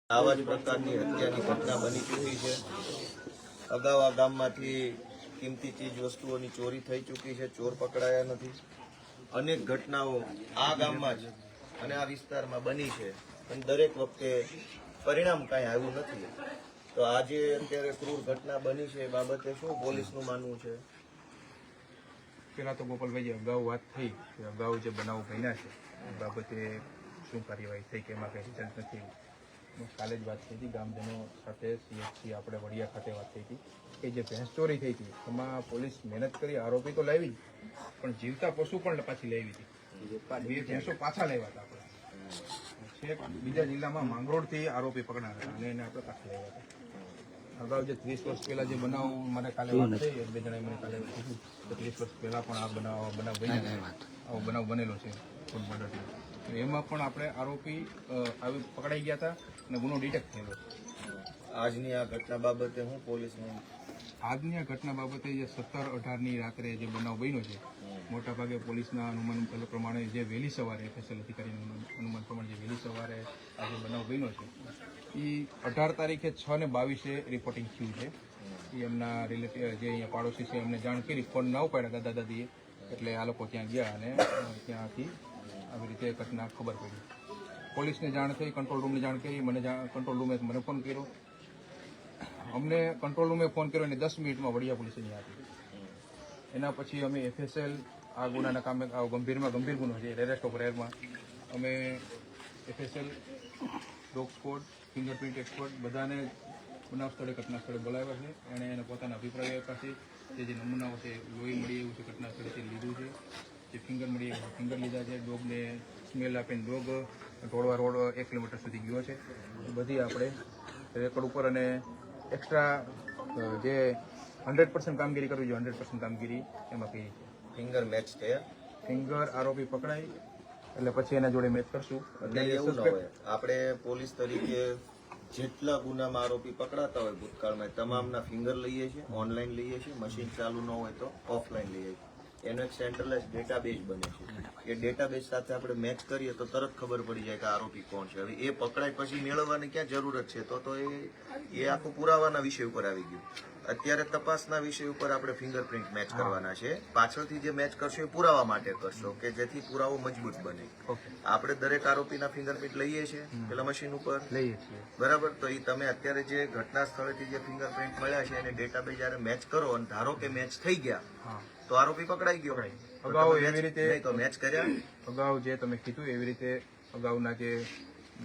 આવા જ પ્રકારની હત્યાની ઘટના બની ચૂકી છે। અગાઉ આ ગામમાંથી કિંમતી ચીજ વસ્તુઓની ચોરી થઈ ચૂકી છે, ચોર પકડાયા નથી। અનેક ઘટનાઓ આ ગામમાં જ અને આ વિસ્તારમાં બની છે, પણ દરેક વખતે પરિણામ કાંઈ આવ્યું નથી। તો આજે અત્યારે ક્રૂર ઘટના બની છે, એ બાબતે શું પોલીસનું માનવું છે? પહેલાં તો ગોપાલભાઈ અગાઉ વાત થઈ કે અગાઉ જે બનાવ બન્યા છે એ બાબતે શું કાર્યવાહી થઈ કે એમાં કંઈ રિઝલ્ટ નથી। કાલે જ વાત થઈ હતી ગામજનો સાથે CHC આપણે વડિયા ખાતે વાત થઈ હતી કે જે ભેંસ ચોરી થઈ હતી એમાં પોલીસ મહેનત કરી, આરોપી તો લાવી પણ જીવતા પશુ પણ પાછી લાવી હતી। બે ભેંસો પાછા લાવ્યા હતા આપણે, છેક બીજા જિલ્લામાં માંગરોળથી આરોપી પકડાયા હતા અને એને આપણે પાછા લાવ્યા હતા। અગાઉ જે 30 વર્ષ પહેલા જે બનાવ મને કાલે વાત થઈ, એક બે જણાએ મને કાલે કીધું કે 30 વર્ષ પહેલા પણ આ બનાવ બન્યા, આવો બનાવ બનેલો છે ફૂડ મર્ડરનો। એમાં પણ આપણે આરોપી આવી પકડાઈ ગયા હતા અને ગુનો ડિટેક્ટ થયેલો છે। આજની આ ઘટના બાબતે હું પોલીસનું આજની આ ઘટના બાબતે જે 17-18ની રાત્રે જે બનાવ બન્યો છે, મોટાભાગે પોલીસના અનુમાન પ્રમાણે જે વહેલી સવારે FSL અધિકારીનું અનુમાન પ્રમાણે જે વહેલી સવારે આ જે બનાવ બન્યો છે એ 18 તારીખે 6:22 રિપોર્ટિંગ થયું છે। એ એમના રિલેટિવ જે અહીંયા પાડોશી છે એમને જાણ કરી, ફોન ના ઉપાડ્યા દાદા દાદીએ, એટલે આ લોકો ત્યાં ગયા અને ત્યાંથી આવી રીતે ઘટના ખબર પડી। પોલીસને જાણ થઈ, કંટ્રોલ રૂમને જાણ કરી, કંટ્રોલ રૂમે મને ફોન કર્યો, અમને કંટ્રોલ રૂમે ફોન કર્યો અને 10 મિનિટમાં વડિયા પોલીસ અહીંયા હતી। એના પછી અમે FSL આ ગુનાના કામે ગંભીરમાં ગંભીર ગુનો છે એરેસ્ટ ઓફ રેરમાં અમે FSL, dog squad, fingerprint expert બધાને બનાવ સ્થળે ઘટના સ્થળે બોલાવ્યા છે। એણે એને પોતાના અભિપ્રાય આપ્યા છે, જે નમૂનાઓ છે લોહી મળી એવું છે ઘટના સ્થળેથી લીધું છે, જે ફિંગર મળી ફિંગર લીધા છે, ડોગને સ્મેલ આપીને ડોગ ઢોળવા રોડ 1 કિલોમીટર સુધી ગયો છે। બધી આપણે રેકોર્ડ ઉપર અને એક્સ્ટ્રા જે 100% કામગીરી કરવી જોઈએ 100% કામગીરી એમાં કરી છે। ફિંગર મેચ થયા, ફિંગર આરોપી પકડાય એટલે પછી એના જોડે મેચ કરશું। એટલે એવું ન હોય, આપણે પોલીસ તરીકે જેટલા ગુનામાં આરોપી પકડાતા હોય ભૂતકાળમાં તમામના ફિંગર લઈએ છીએ, ઓનલાઈન લઈએ છીએ, મશીન ચાલુ ન હોય તો ઓફલાઈન લઈએ છીએ। એનો એક સેન્ટ્રલાઇઝ ડેટાબેઝ બને છે, એ ડેટાબેઝ સાથે આપણે મેચ કરીએ તો તરત ખબર પડી જાય કે આરોપી કોણ છે। હવે એ પકડાય પછી મેળવવાની ક્યાં જરૂરત છે? તો એ આખું પુરાવાના વિષય ઉપર આવી ગયું। અત્યારે તપાસના વિષય ઉપર આપણે ફિંગરપ્રિન્ટ મેચ કરવાના છે, પાછળથી જે મેચ કરશો એ પુરાવા માટે કરશો કે જેથી પુરાવો મજબૂત બને। આપણે દરેક આરોપીના ફિંગરપ્રિન્ટ લઈએ છીએ પેલા મશીન ઉપર લઈએ છીએ, બરાબર? તો એ તમે અત્યારે જે ઘટના સ્થળેથી જે ફિંગરપ્રિન્ટ મળ્યા છે એને ડેટાબેઝ જયારે મેચ કરો અને ધારો કે મેચ થઈ ગયા તો આરોપી પકડાઈ ગયો। અગાઉ એવી રીતે તો મેચ કર્યા, અગાઉ જે તમે કીધું એવી રીતે અગાઉના જે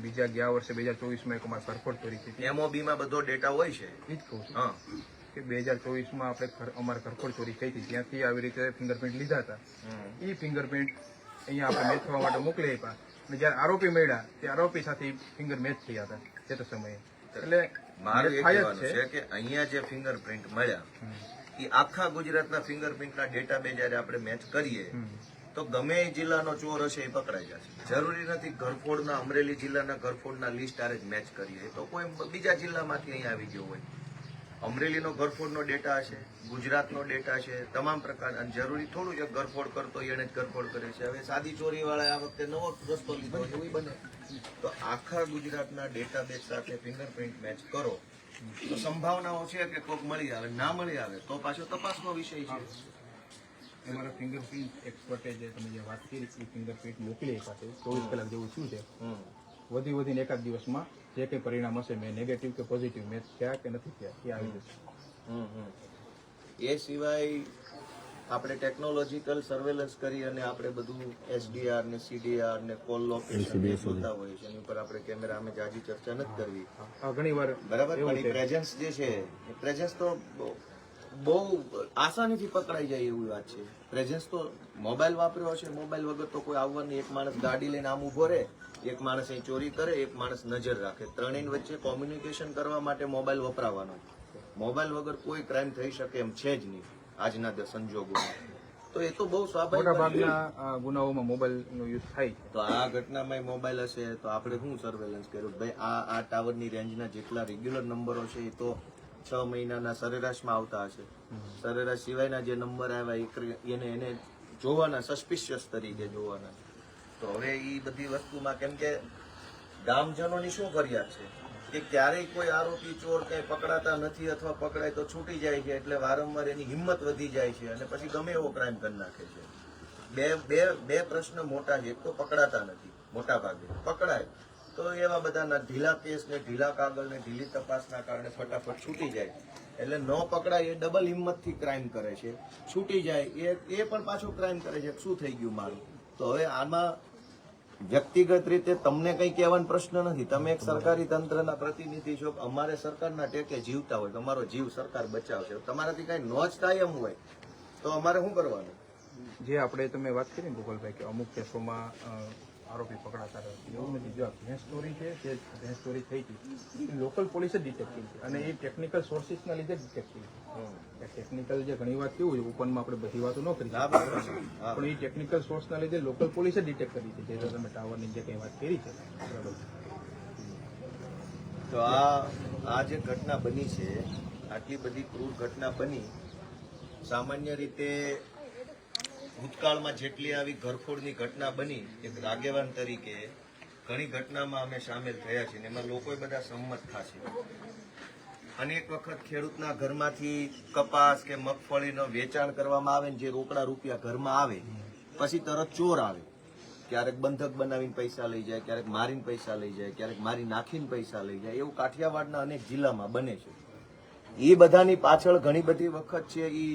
બીજા ગયા વર્ષે 2024માં એક અમારે કરફોડ ચોરી થઈ હતી, MOB માં બધો ડેટા હોય છે। એ જ કહું છું હા કે 2024માં આપણે અમારે કરફોડ ચોરી થઈ હતી, ત્યાંથી આવી રીતે ફિંગરપ્રિન્ટ લીધા હતા। એ ફિંગરપ્રિન્ટ અહીંયા આપણે મેચ થવા માટે મોકલી આપ્યા અને જયારે આરોપી મળ્યા તે આરોપી સાથે ફિંગર મેચ થયા હતા તે સમયે। એટલે મારું એ કહેવાનું છે કે અહીંયા જે ફિંગરપ્રિન્ટ મળ્યા એ આખા ગુજરાતના ફિંગરપ્રિન્ટના ડેટાબેઝ જયારે આપણે મેચ કરીએ તો ગમે એ જિલ્લાનો ચોર હશે એ પકડાઈ જશે। જરૂરી નથી ઘરફોડના અમરેલી જિલ્લાના ઘરફોડના લિસ્ટ આરે જ મેચ કરીએ તો કોઈ બીજા જિલ્લામાંથી અહીંયા આવી ગયો હોય। અમરેલીનો ઘરફોડનો ડેટા હશે, ગુજરાતનો ડેટા છે, તમામ પ્રકાર, અને જરૂરી થોડું છે ઘરફોડ કરતો એને જ ઘરફોડ કરે છે। હવે સાદી ચોરી વાળા આ વખતે નવો રસ્તો લીધો એવું બને તો આખા ગુજરાતના ડેટાબેઝ સાથે ફિંગરપ્રિન્ટ મેચ કરો તો સંભાવનાઓ છે કે કોઈક મળી આવે, ના મળી આવે તો પાછો તપાસનો વિષય છે। અમારા ફિંગરપ્રિન્ટ એક્સપર્ટે જે તમે જે વાત કરી એ ફિંગરપ્રિન્ટ મોકલી આપ્યા છે, 24 કલાક જેવું શું છે, વધીને એકાદ દિવસમાં જે કંઈ પરિણામ હશે મેં નેગેટિવ કે પોઝિટિવ મેચ થયા કે નથી થયા એ આવી જશે। એ સિવાય આપણે ટેકનોલોજીકલ સર્વેલન્સ કરી અને આપણે બધું SDR ને CDR ને કોલ લોકેશન જોતા હોય છે, એની ઉપર આપણે કેમેરા અમે જાજી ચર્ચા નથી કરવી ઘણી વાર, બરાબર? પણ એ પ્રેઝન્સ જે છે એ પ્રેઝન્સ તો બહુ આસાનીથી પકડાઈ જાય એવી વાત છે। પ્રેઝન્સ તો મોબાઈલ વાપર્યો છે, મોબાઈલ વગર તો કોઈ આવવાની, એક માણસ ગાડી લઈને આમ ઉભો રહે, એક માણસ અહીં ચોરી કરે, એક માણસ નજર રાખે, ત્રણેય વચ્ચે કોમ્યુનિકેશન કરવા માટે મોબાઈલ વપરાવાનો। મોબાઈલ વગર કોઈ ક્રાઇમ થઈ શકે એમ છે જ નહીં આજના સંજોગોમાં, તો એ તો બહુ સ્વાભાવિક। મોટાભાગના ગુનાઓમાં મોબાઈલનો યુઝ થાય છે, તો આ ઘટનામાં મોબાઈલ હશે તો આપણે શું સર્વેલન્સ કર્યું? ભાઈ આ ટાવરની રેન્જના જેટલા રેગ્યુલર નંબરો છે એ તો 6 મહિનાના સરેરાશમાં આવતા હશે, સરેરાશ સિવાયના જે નંબર આવ્યા એને જોવાના, સસ્પિશિયસ તરીકે જોવાના। તો હવે એ બધી વસ્તુમાં કેમ કે ગામજનોની શું ફરિયાદ છે કે ક્યારેય કોઈ આરોપી ચોર ક્યાંય પકડાતા નથી અથવા પકડાય તો છૂટી જાય છે એટલે વારંવાર એની હિંમત વધી જાય છે અને પછી ગમે એવો ક્રાઇમ કરી નાખે છે. બે પ્રશ્ન મોટા છે. એક તો પકડાતા નથી, મોટા ભાગે પકડાય તો એવા બધાના ઢીલા કેસ ને ઢીલા કાગળ ને ઢીલી તપાસના કારણે ફટાફટ છૂટી જાય. એટલે ન પકડાય એ ડબલ હિંમતથી ક્રાઇમ કરે છે, છૂટી જાય એ પણ પાછો ક્રાઇમ કરે છે. શું થઈ ગયું મારું? તો હવે આમાં વ્યક્તિગત રીતે તમને કઈ કહેવાનો પ્રશ્ન નથી. તમે એક સરકારી તંત્રના પ્રતિનિધિ છો. અમારે સરકારના ટેકે જીવતા હોય, તમારો જીવ સરકાર બચાવશે. તમારાથી કઈ નો જ થાય એમ હોય તો અમારે શું કરવાનું? જે આપણે તમે વાત કરી ને ગોપાલભાઈ કે અમુક કેસોમાં આરોપી પકડાતા રહે એવું નથી. જો ભેંસ ચોરી છે, જે ભેંસ ચોરી થઈ હતી લોકલ પોલીસ જ ડિટેક્ટ કરી છે અને એ ટેકનિકલ સોર્સિસના લીધે જ ડિટેક્ટ કરી છે. ટેકનિકલ જે ઘણી વાત કેવું છે ઓપનમાં આપણે બધી વાતો ન કરી પણ એ ટેકનિકલ સોર્સના લીધે લોકલ પોલીસ જ ડિટેક્ટ કરી છે. જે તમે ટાવરની જે કંઈ વાત કરી છે બરાબર. તો આ જે ઘટના બની છે, આટલી બધી ક્રૂર ઘટના બની, સામાન્ય રીતે ભૂતકાળમાં જેટલી આવી ઘરફોડની ઘટના બની એક આગેવાન તરીકે ઘણી ઘટનામાં અમે સામેલ થયા છીએ. એમાં લોકો બધા સંમત થશે. અનેક વખત ખેડૂતના ઘરમાંથી કપાસ કે મગફળીનો વેચાણ કરવામાં આવે ને જે રોકડા રૂપિયા ઘરમાં આવે પછી તરત ચોર આવે. ક્યારેક બંધક બનાવીને પૈસા લઈ જાય, ક્યારેક મારીને પૈસા લઈ જાય, ક્યારેક મારી નાખીને પૈસા લઈ જાય. એવું કાઠિયાવાડના અનેક જિલ્લામાં બને છે. એ બધાની પાછળ ઘણી બધી વખત છે એ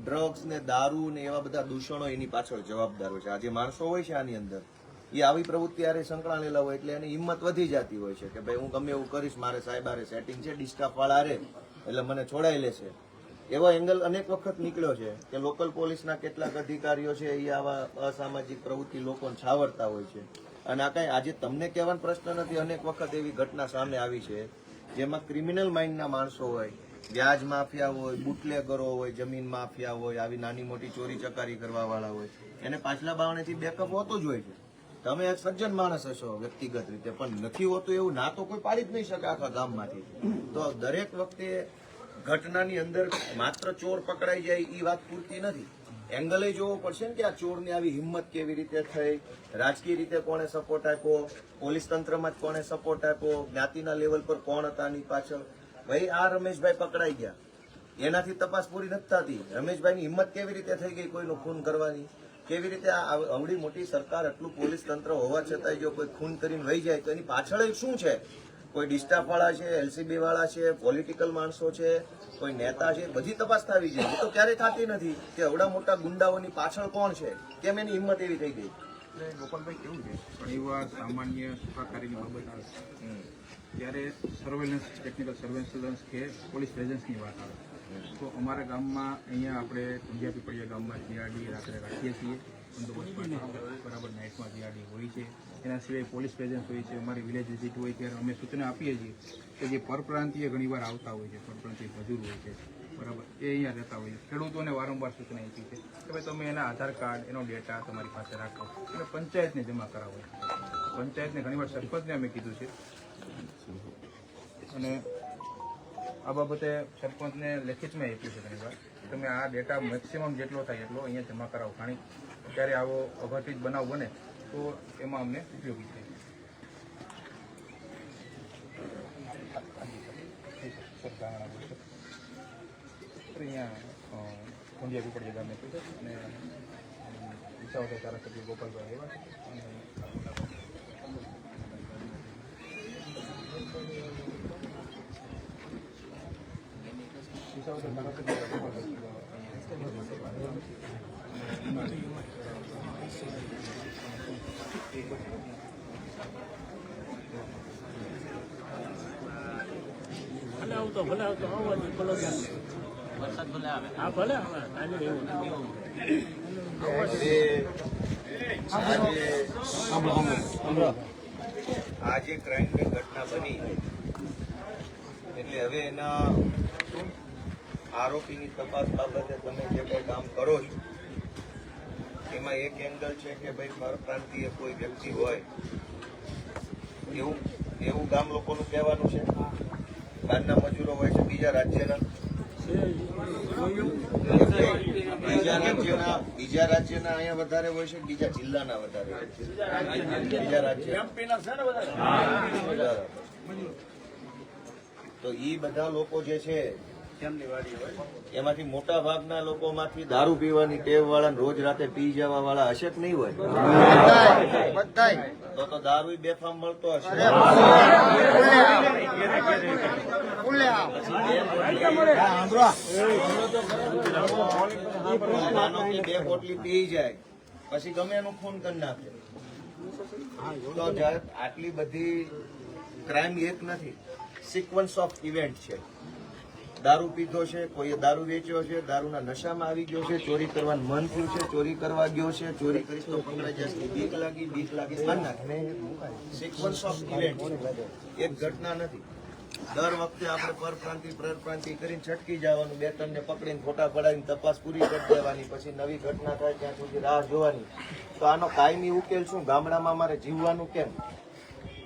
ડ્રગ્સ ને દારૂ ને એવા બધા દૂષણો એની પાછળ જવાબદાર હોય છે. આ જે માણસો હોય છે આની અંદર એ આવી પ્રવૃત્તિ આરે સંકળાયેલા હોય એટલે એની હિંમત વધી જતી હોય છે કે ભાઈ હું ગમે એવું કરીશ, મારે સાહેબ આરે સેટિંગ છે, ડિસ્ટાફ વાળા રે એટલે મને છોડાઈ લેશે. એવો એંગલ અનેક વખત નીકળ્યો છે કે લોકલ પોલીસના કેટલાક અધિકારીઓ છે એ આવા અસામાજિક પ્રવૃત્તિ લોકોને છાવરતા હોય છે. અને આ કઈ આજે તમને કહેવાનો પ્રશ્ન નથી. અનેક વખત એવી ઘટના સામે આવી છે જેમાં ક્રિમિનલ માઇન્ડના માણસો હોય, વ્યાજ માફિયા હોય, બુટલેગરો હોય, જમીન માફિયા હોય, આવી નાની મોટી ચોરી ચકારી કરવા વાળા હોય, એને પાછલા બાવણેથી બેકઅપ હોતું જ હોય છે. તમે એક સજ્જન માણસ હશો વ્યક્તિગત રીતે, પણ નથી હોતું એવું ના તો કોઈ પાડી જ નહીં શકે આખા ગામમાંથી. તો દરેક વખતે ઘટનાની અંદર માત્ર ચોર પકડાઈ જાય એ વાત પૂરતી નથી. એંગલે જોવો પડશે ને કે આ ચોરની આવી હિંમત કેવી રીતે થઈ, રાજકીય રીતે કોણે સપોર્ટ આપ્યો, પોલીસ તંત્રમાં જ કોણે સપોર્ટ આપ્યો, જ્ઞાતિના લેવલ પર કોણ હતા આની પાછળ. ભાઈ આ રમેશભાઈ પકડાઈ ગયા, એનાથી તપાસ પૂરી નથી થતી. રમેશભાઈની હિંમત કેવી રીતે થઈ ગઈ કોઈનું ખૂન કરવાની? કેવી રીતે આ અવળી મોટી સરકાર, આટલું પોલીસ તંત્ર હોવા છતાંય જો કોઈ ખૂન કરીને વહી જાય તો એની પાછળ શું છે? કોઈ ડિસ્ટાફ વાળા છે, એલસીબી વાળા છે, પોલિટિકલ માણસો છે, કોઈ નેતા છે, બધી તપાસ થવી જોઈએ. તો ક્યારેય થતી નથી કે અવડા મોટા ગુંડાઓની પાછળ કોણ છે, કેમ એની હિંમત એવી થઈ ગઈ? ગોપાલભાઈ કેવું છે ઘણી વાર સામાન્ય સુખાકારીની બાબત આવે ત્યારે સર્વેલન્સ, ટેકનિકલ સર્વેલન્સ કે પોલીસ પ્રેઝન્સની વાત આવે તો અમારા ગામમાં અહીંયા આપણે ટુંડિયા પીપળિયા ગામમાં જીઆરડી રાત્રે રાખીએ છીએ. બરાબર નાઇટમાં જીઆરડી હોય છે. એના સિવાય પોલીસ પ્રેઝન્સ હોય છે. અમારી વિલેજ વિઝિટ હોય ત્યારે અમે સૂચના આપીએ છીએ કે જે પરપ્રાંતીય ઘણીવાર આવતા હોય છે, પરપ્રાંતીય મજૂર હોય છે બરાબર, એ અહીંયા રહેતા હોય છે. ખેડૂતોને વારંવાર સૂચના આપી છે કે ભાઈ તમે એના આધાર કાર્ડ, એનો ડેટા તમારી પાસે રાખો અને પંચાયતને જમા કરાવો. પંચાયતને ઘણીવાર સરપંચને અમે કીધું છે અને આ બાબતે સરપંચને લેખિતમાં આપ્યું છે ઘણીવાર તમે આ ડેટા મેક્સિમમ જેટલો થાય એટલો અહીંયા જમા કરાવો. કારણ ત્યારે આવો અઘટિત બનાવ બને તો એમાં અમને ઉપયોગી થાય. અહીંયા ટુંડિયા પીપળિયા ગામે અને વિસાવદર ધારાસભ્ય ગોપાલભાઈ આવ્યા છે અને વિસાવદર ધારાસભ્ય ગોપાલભાઈ ભલે આવતો આવવાની ભલે વરસાદ ભલે આવે હા ભલે આવે આજે એવું આ જે ક્રાઇમની ઘટના બની એટલે હવે એના આરોપીની તપાસ બાબતે તમે જે કંઈ કામ કરો છો એમાં એક એંગલ છે કે ભાઈ પરપ્રાંતીય કોઈ વ્યક્તિ હોય એવું ગામ લોકોનું કહેવાનું છે. બહારના મજૂરો હોય છે બીજા રાજ્યના, બીજા રાજ્યના અહીંયા વધારે હોય છે, બીજા જિલ્લાના વધારે હોય છે, બીજા રાજ્ય તો ઈ બધા લોકો જે છે એમાંથી મોટા ભાગના લોકોમાંથી દારૂ પીવાની ટેવ વાળા રોજ રાતે પી જવા વાળા હશે કે નહીં હોય? તો દારૂ બેફામ મળતો હશે. માનો કે 2 પોટલી પી જાય પછી ગમે એનું ખૂન કરી નાખે. તો આટલી બધી ક્રાઇમ એક નથી, સિક્વન્સ ઓફ ઇવેન્ટ છે. દારૂ પીધો છે, કોઈએ દારૂ વેચ્યો છે, દારૂના નશામાં આવી ગયો છે, ચોરી કરવાનું મન થયું છે, ચોરી કરવા ગયો છે, ચોરી કરીશ તો પકડાઈ જશે, બીક લાગી મારી નાખે. સિક્વન્સ ઓફ ઇવેન્ટ એક ઘટના નથી. દર વખતે આપણે પરપ્રાંતિ કરીને છટકી જવાનું, 2-3 ને પકડીને ફોટા પડાવીને તપાસ પૂરી કરી દેવાની, પછી નવી ઘટના થાય ત્યાં સુધી રાહ જોવાની. તો આનો કાયમી ઉકેલ શું? ગામડામાં અમારે જીવવાનું કેમ?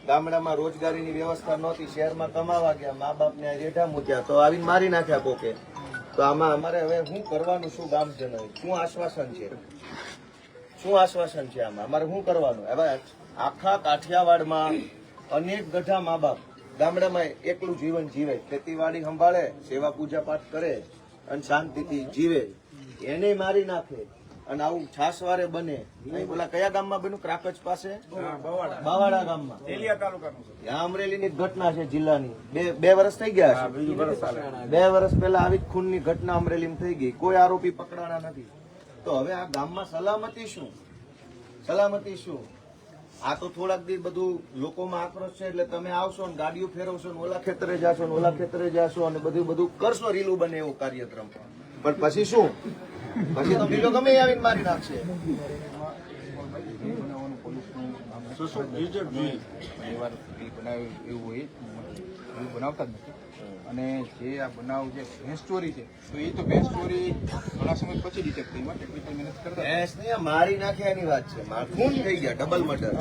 ગામડામાં રોજગારીની વ્યવસ્થા નહોતી, શહેરમાં કમાવા ગયા, મા બાપને રેઢા મૂક્યા તો આવીને મારી નાખ્યા કોકે. તો આમાં અમારે હવે શું કરવાનું? શું ગામજનો શું આશ્વાસન છે? શું આશ્વાસન છે આમાં? અમારે શું કરવાનું? હવે આખા કાઠિયાવાડમાં અનેક ગઢા મા બાપ ગામડામાં એકલું જીવન જીવે, ખેતીવાડી સંભાળે, સેવા પૂજા પાઠ કરે અને શાંતિથી જીવે, એને મારી નાખે. અને આવું છાસવારે બને. બોલા કયા ગામમાં બન્યું? ક્રાકચ પાસે બાવાડા ગામમાં, ત્યાં અમરેલીની ઘટના છે જિલ્લાની. 2 વર્ષ થઈ ગયા છે. 2 વર્ષ પહેલા આવી જ ખૂનની ઘટના અમરેલીમાં થઈ ગઈ, કોઈ આરોપી પકડાણા નથી. તો હવે આ ગામમાં સલામતી શું? આ તો થોડાક દિવસ બધું લોકોમાં આક્રોશ છે એટલે તમે આવશો ને ગાડીઓ ફેરવશો ને ઓલા ખેતરે જાશો ને ઓલા ખેતરે જાશો અને બધું કરશો, રીલું બને એવો કાર્યક્રમ. પણ પછી શું? પછી તો બીજો ગમે આવીને મારી નાખશે. બનાવતા જ નથી. અને જે આ બનાવ જે ભેંસ ચોરી છે તો એ તો ભેંસ ચોરી ઘણા સમય પછી ડિટેક્ટ થઈ, ટેકનિકલ મહેનત કરતા ભેંસ ને મારી નાખ્યા એની વાત છે. ખૂન થઈ ગયા, ડબલ મર્ડર.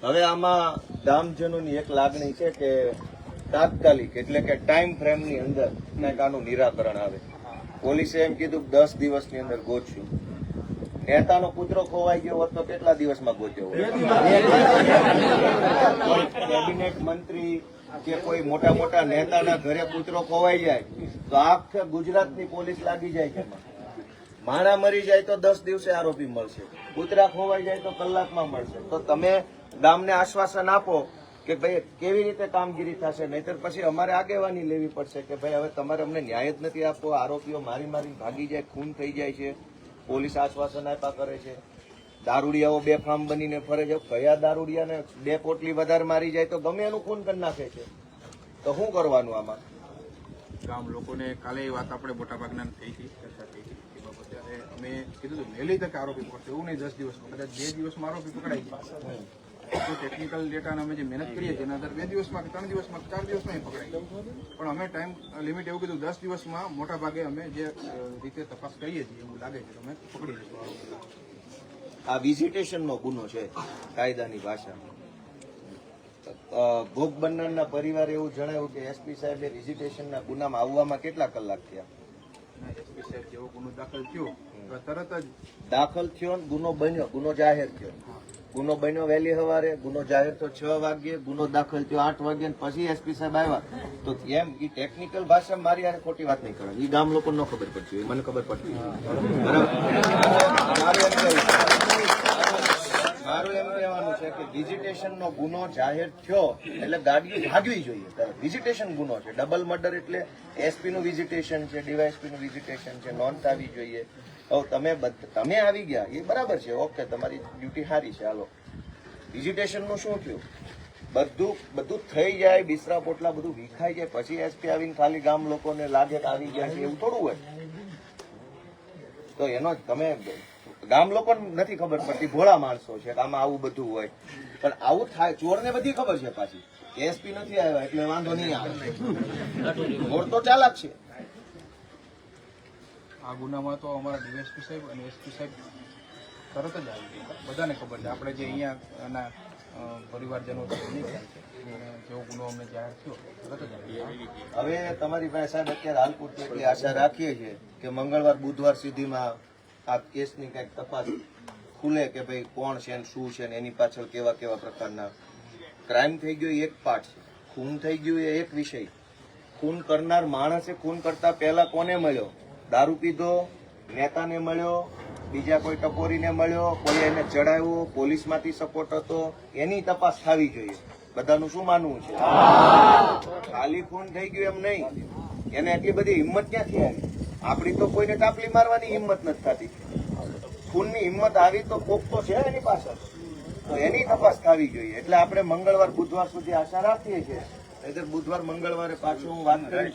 હવે આમાં ગામજનોની એક લાગણી છે કે તાત્કાલિક એટલે કે ટાઈમ ફ્રેમ ની અંદર કંઈક આનું નિરાકરણ આવે. પોલીસે એમ કીધું 10 દિવસની અંદર ગોતશું. નેતાનો પુત્રો ખોવાઈ ગયો હોત તો કેટલા દિવસમાં ગોત્યો હોય? કેબિનેટ મંત્રી કે કોઈ મોટા નેતાના ઘરે પુત્રો ખોવાઈ જાય તો આખા ગુજરાતની પોલીસ લાગી જાય છે. માણા મરી જાય તો 10 દિવસે આરોપી મળશે, કૂતરા ખોવાઈ જાય તો કલાકમાં મળશે. તો તમે ગામને આશ્વાસન આપો કે ભાઈ કેવી રીતે કામગીરી થશે, નહીતર પછી અમારે આગેવાની લેવી પડશે કે ભાઈ હવે તમારે અમને ન્યાય જ નથી આપવો, આરોપીઓ મારી ભાગી જાય, ખૂન થઈ જાય છે, પોલીસ આશ્વાસન આપ્યા કરે છે, દારૂડિયાઓ બેફામ બનીને ફરે છે. કયા દારૂડિયાને 2 પોટલી વધારે મારી જાય તો ગમે એનું ખૂન કરી નાખે છે. તો શું કરવાનું આમાં? ગામ લોકોને કાલે એ વાત આપણે મોટાભાગના થઈ હતી, ચર્ચા થઈ હતી એ બાબતે. ત્યારે અમે કીધું હતું વહેલી તકે આરોપી પકડશે, એવું નહીં 10 દિવસમાં, કદાચ 2 દિવસમાં આરોપી પકડાઈ જાય. તો ટેકનિકલ ડેટાને અમે જે મહેનત કરીએ છીએ એના આધારે 2 દિવસમાં, 3 દિવસમાં, 4 દિવસમાં પકડાઈ જાય. પણ અમે ટાઈમ લિમિટ એવું કીધું 10 દિવસમાં મોટા ભાગે અમે જે રીતે તપાસ કરીએ છીએ એવું લાગે છે અમે પકડી લઈશું આરોપી. આ વિઝિટેશનનો ગુનો છે કાયદાની ભાષામાં. ભોગ બનનારના પરિવારે એવું જણાવ્યું કે એસપી સાહેબે વિઝિટેશનના ગુનામાં આવવામાં કેટલા કલાક થયા? એસપી સાહેબ જેવો ગુનો દાખલ થયો તરત જ દાખલ થયો ને ગુનો બન્યો, ગુનો જાહેર થયો. ગુનો બન્યો વહેલી સવારે, ગુનો જાહેર તો 6 વાગ્યે, ગુનો દાખલ થયો 8 વાગ્યે, પછી એસપી સાહેબ આવ્યા. તો એમ એ ટેકનિકલ ભાષામાં મારી યાર ખોટી વાત નહીં કરવાની, એ ગામ લોકો ન ખબર પડતી હોય, મને ખબર પડતી મારું એમ કહેવાનું છે કે વિઝિટેશનનો ગુનો જાહેર થયો એટલે ગાડીઓ ભાગવી જોઈએ. વિઝિટેશન ગુનો છે, ડબલ મર્ડર એટલે એસપી નું વિઝિટેશન છે, ડીવાયએસપી નું વિઝિટેશન છે, નોંધ આવી જોઈએ. તમે આવી ગયા એ બરાબર છે, ઓકે, તમારી ડ્યુટી સારી છે, હાલો. વિઝિટેશન નું શું થયું? બધું થઈ જાય, બિસ્તરા પોટલા બધું વિખાઈ જાય, પછી એસપી આવીને ખાલી ગામ લોકોને લાગે કે આવી ગયા છે એવું થોડું હોય. તો એનો તમે ગામ લોકો નથી ખબર પડતી, ભોળા માણસો છે કે આમાં આવું બધું હોય. પણ આવું થાય, ચોરને બધી ખબર છે પાછી, એસપી નથી આવ્યા એટલે વાંધો નહીં આવે. ચોર તો ચાલાક છે. આ ગુનામાં તો અમારા ડીવાયએસપી સાહેબ અને એસપી સાહેબ તરત જ આવી ગયા, બધાને ખબર છે. આપણે જે અહીંયા પરિવારજનો છે એની ખ્યાલ છે અને જેવો ગુનો અમને જાહેર થયો તરત જ આવી હવે તમારી પાસે સાહેબ અત્યારે હાલ પૂરતી એટલી આશા રાખીએ છીએ કે મંગળવાર બુધવાર સુધીમાં આ કેસની કંઈક તપાસ ખુલે કે ભાઈ કોણ છે ને શું છે ને એની પાછળ કેવા કેવા પ્રકારના ક્રાઇમ થઈ ગયો એ એક પાર્ટ છે, ખૂન થઈ ગયું એ એક વિષય. ખૂન કરનાર માણસે ખૂન કરતા પહેલા કોને મળ્યો? દારૂ પીધો, નેતાને મળ્યો, બીજા કોઈ ટપોરીને મળ્યો, કોઈ એને ચડાવ્યો, પોલીસમાંથી સપોર્ટ હતો, એની તપાસ થવી જોઈએ. બધાનું શું માનવું છે? ખાલી ખૂન થઈ ગયું એમ નહીં, એને એટલી બધી હિંમત ક્યાંથી આવી? આપણી તો કોઈને ટાપલી મારવાની હિંમત નથી થતી. ખૂનની હિંમત આવી તો કોક તો છે એની પાછળ, તો એની તપાસ થવી જોઈએ. એટલે આપણે મંગળવાર બુધવાર સુધી આશા રાખીએ છીએ. નહીંતર બુધવાર મંગળવારે પાછું હું વાત કરી